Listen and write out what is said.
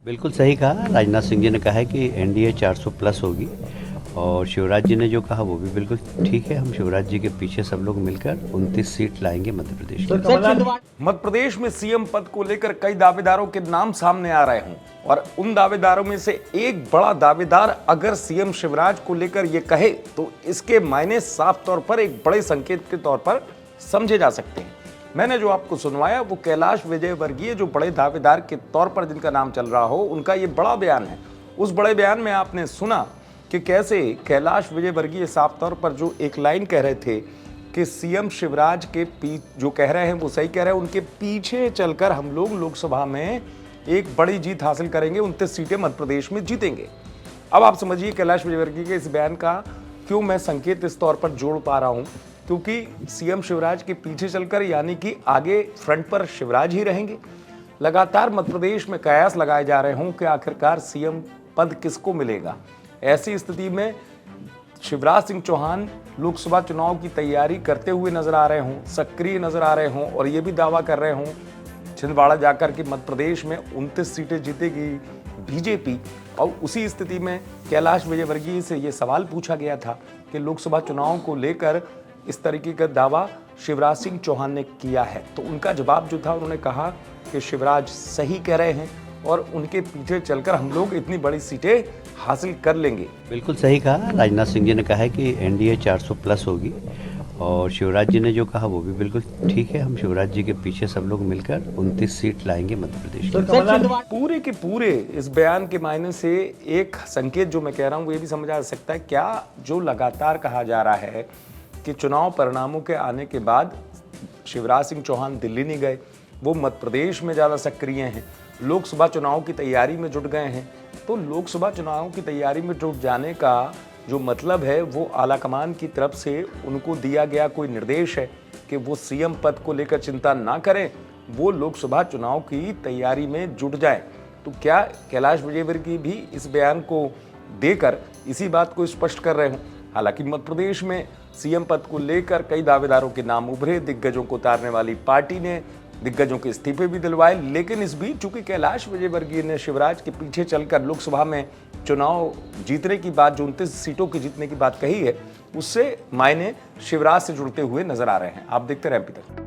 बिल्कुल सही कहा। राजनाथ सिंह जी ने कहा है कि एनडीए 400 प्लस होगी और शिवराज जी ने जो कहा वो भी बिल्कुल ठीक है। हम शिवराज जी के पीछे सब लोग मिलकर 29 सीट लाएंगे मध्य प्रदेश में। मध्य प्रदेश में सीएम पद को लेकर कई दावेदारों के नाम सामने आ रहे हों और उन दावेदारों में से एक बड़ा दावेदार अगर सीएम शिवराज को लेकर यह कहे तो इसके मायने साफ तौर पर एक बड़े संकेत के तौर पर समझे जा सकते हैं। मैंने जो आपको सुनवाया वो कैलाश विजयवर्गीय, जो बड़े दावेदार के तौर पर जिनका नाम चल रहा हो, उनका ये बड़ा बयान है। उस बड़े बयान में आपने सुना कि कैसे कैलाश विजयवर्गीय साफ तौर पर जो एक लाइन कह रहे थे कि सीएम शिवराज के जो कह रहे हैं वो सही कह रहे हैं, उनके पीछे चलकर हम लोग लोकसभा में एक बड़ी जीत हासिल करेंगे, 29 सीटें मध्य प्रदेश में जीतेंगे। अब आप समझिए कैलाश विजयवर्गीय के इस बयान का क्यों मैं संकेत इस तौर पर जोड़ पा रहा हूं, क्योंकि सीएम शिवराज के पीछे चलकर यानी कि आगे फ्रंट पर शिवराज ही रहेंगे। लगातार मध्य प्रदेश में कयास लगाए जा रहे हों कि आखिरकार सीएम पद किसको मिलेगा। ऐसी स्थिति में शिवराज सिंह चौहान लोकसभा चुनाव की तैयारी करते हुए नजर आ रहे हों, सक्रिय नजर आ रहे हों और ये भी दावा कर रहे हों छिंदवाड़ा जाकर कि मध्य प्रदेश में 29 सीटें जीतेगी बीजेपी। और उसी स्थिति में कैलाश विजयवर्गीय से ये सवाल पूछा गया था कि लोकसभा चुनाव को लेकर इस तरीके का दावा शिवराज सिंह चौहान ने किया है, तो उनका जवाब जो था, उन्होंने कहा कि शिवराज सही कह रहे हैं और उनके पीछे चलकर हम लोग इतनी बड़ी सीटें हासिल कर लेंगे। बिल्कुल सही कहा। राजनाथ सिंह जी ने कहा है कि एनडीए 400 प्लस होगी और शिवराज जी ने जो कहा वो भी बिल्कुल ठीक है। हम शिवराज जी के पीछे सब लोग मिलकर 29 सीट लाएंगे मध्य प्रदेश में। पूरे के पूरे इस बयान के मायने से एक संकेत जो मैं कह रहा हूँ वो ये भी समझा जा सकता है, क्या जो लगातार कहा जा रहा है कि चुनाव परिणामों के आने के बाद शिवराज सिंह चौहान दिल्ली नहीं गए, वो मध्य प्रदेश में ज़्यादा सक्रिय हैं, लोकसभा चुनाव की तैयारी में जुट गए हैं। तो लोकसभा चुनाव की तैयारी में जुट जाने का जो मतलब है वो आलाकमान की तरफ से उनको दिया गया कोई निर्देश है कि वो सीएम पद को लेकर चिंता ना करें, वो लोकसभा चुनाव की तैयारी में जुट जाएं। तो क्या कैलाश विजयवर्गीय भी इस बयान को देकर इसी बात को स्पष्ट कर रहे हों? हालांकि मध्य प्रदेश में सीएम पद को लेकर कई दावेदारों के नाम उभरे, दिग्गजों को उतारने वाली पार्टी ने दिग्गजों के इस्तीफे भी दिलवाए, लेकिन इस बीच चूंकि कैलाश विजयवर्गीय ने शिवराज के पीछे चलकर लोकसभा में चुनाव जीतने की बात, जो 29 सीटों की जीतने की बात कही है, उससे मायने शिवराज से जुड़ते हुए नजर आ रहे हैं। आप देखते रहे एमपी तक।